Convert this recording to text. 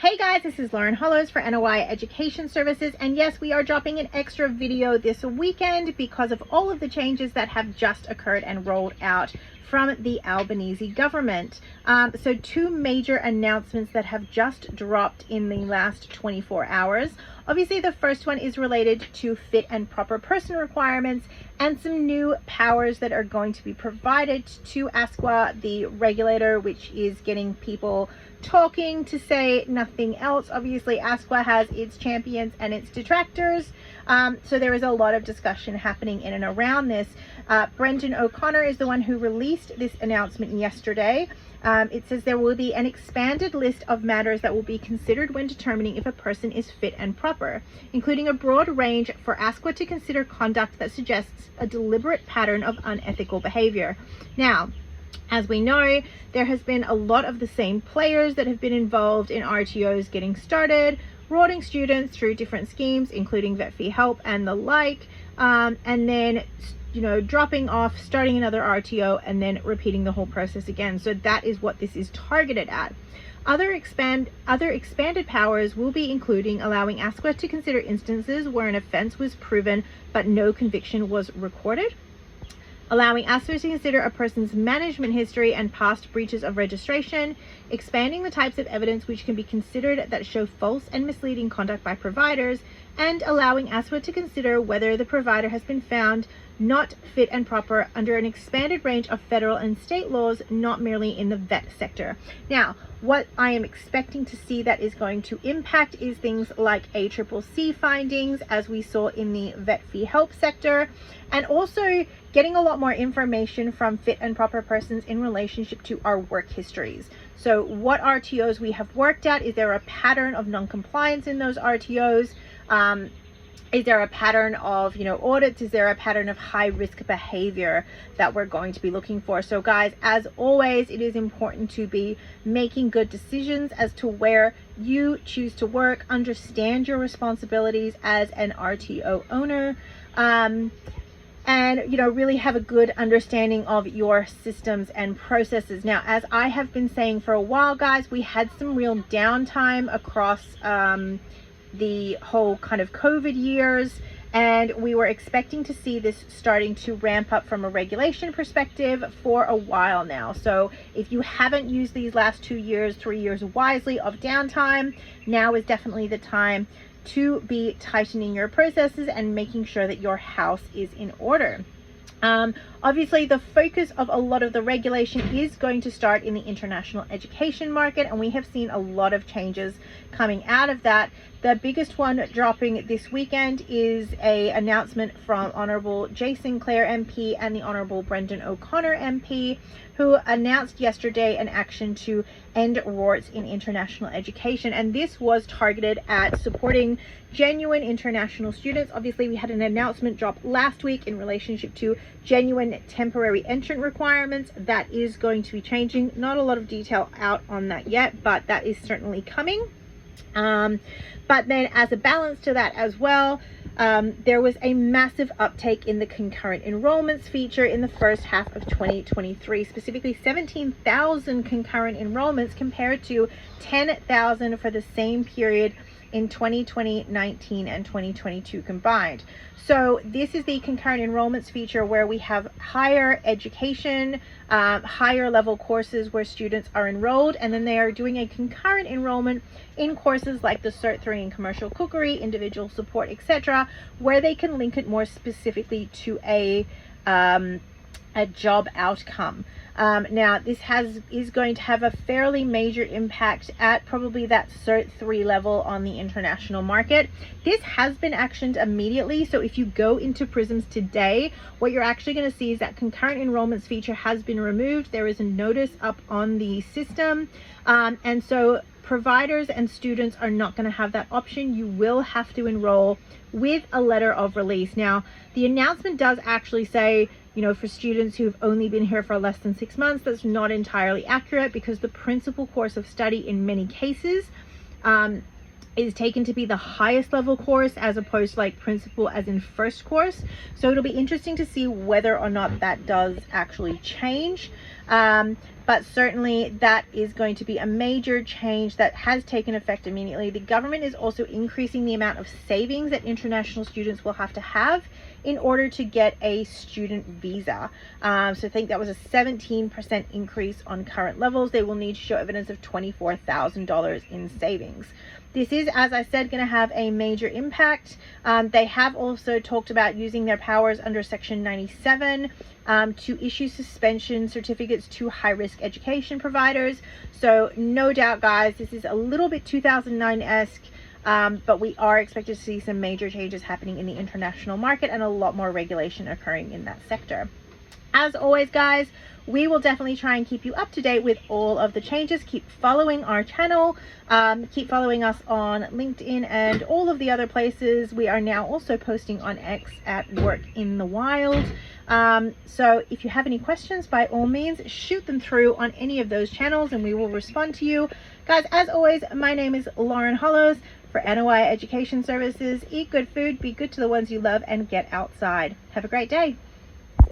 Hey guys, this is Lauren Hollows for NOI Education Services, and yes, we are dropping an extra video this weekend because of all of the changes that have just occurred and rolled out from the Albanese government. So two major announcements that have just dropped in the last 24 hours. Obviously, the first one is related to fit and proper person requirements and some new powers that are going to be provided to ASQA, the regulator, which is getting people talking, to say nothing else. Obviously, ASQA has its champions and its detractors. So there is a lot of discussion happening in and around this. Brendan O'Connor is the one who released this announcement yesterday. It says there will be an expanded list of matters that will be considered when determining if a person is fit and proper, including a broad range for ASQA to consider conduct that suggests a deliberate pattern of unethical behavior. Now, as we know, there has been a lot of the same players that have been involved in RTOs getting started, routing students through different schemes, including Vet Fee Help and the like, and then dropping off, starting another RTO, and then repeating the whole process again. So that is what this is targeted at. Other expanded powers will be including allowing ASQA to consider instances where an offense was proven but no conviction was recorded, allowing ASQA to consider a person's management history and past breaches of registration, expanding the types of evidence which can be considered that show false and misleading conduct by providers, and allowing ASQA to consider whether the provider has been found not fit and proper under an expanded range of federal and state laws, not merely in the vet sector. Now, what I am expecting to see that is going to impact is things like ACCC findings, as we saw in the Vet Fee Help sector, and also getting a lot more information from fit and proper persons in relationship to our work histories. So what RTOs we have worked at, is there a pattern of non-compliance in those RTOs? Is there a pattern of audits? Is there a pattern of high risk behavior that we're going to be looking for? So guys, as always, it is important to be making good decisions as to where you choose to work, understand your responsibilities as an RTO owner, and really have a good understanding of your systems and processes. Now, as I have been saying for a while, guys, we had some real downtime across the whole kind of COVID years, and we were expecting to see this starting to ramp up from a regulation perspective for a while now. So if you haven't used these last 2 years, 3 years wisely of downtime, now is definitely the time to be tightening your processes and making sure that your house is in order. Obviously, the focus of a lot of the regulation is going to start in the international education market, and we have seen a lot of changes coming out of that. The biggest one dropping this weekend is an announcement from Honourable Jason Clare MP and the Honourable Brendan O'Connor MP, who announced yesterday an action to end rorts in international education, and this was targeted at supporting genuine international students. Obviously, we had an announcement drop last week in relationship to genuine temporary entrant requirements. That is going to be changing. Not a lot of detail out on that yet, but that is certainly coming. But then as a balance to that as well, there was a massive uptake in the concurrent enrollments feature in the first half of 2023, specifically 17,000 concurrent enrollments compared to 10,000 for the same period in 2020, 19, and 2022 combined. So this is the concurrent enrollments feature where we have higher education, higher level courses where students are enrolled, and then they are doing a concurrent enrollment in courses like the Cert 3 in commercial cookery, individual support, etc., where they can link it more specifically to a job outcome. Now, this is going to have a fairly major impact at probably that Cert 3 level on the international market. This has been actioned immediately, so if you go into Prisms today, what you're actually going to see is that concurrent enrollments feature has been removed. There is a notice up on the system, and so providers and students are not going to have that option. You will have to enroll with a letter of release. Now, the announcement does actually say, for students who've only been here for less than 6 months. That's not entirely accurate, because the principal course of study in many cases is taken to be the highest level course, as opposed to like principal as in first course. So it'll be interesting to see whether or not that does actually change. But certainly that is going to be a major change that has taken effect immediately. The government is also increasing the amount of savings that international students will have to have in order to get a student visa. So I think that was a 17% increase on current levels. They will need to show evidence of $24,000 in savings. This is, as I said, going to have a major impact. They have also talked about using their powers under Section 97 to issue suspension certificates to high-risk education providers. So no doubt, guys, this is a little bit 2009-esque, but we are expected to see some major changes happening in the international market and a lot more regulation occurring in that sector. As always, guys, we will definitely try and keep you up to date with all of the changes. Keep following our channel, keep following us on LinkedIn and all of the other places. We are now also posting on X at Work in the Wild. So if you have any questions, by all means, shoot them through on any of those channels and we will respond to you. Guys, as always, my name is Lauren Hollows for NOI Education Services. Eat good food, be good to the ones you love, and get outside. Have a great day.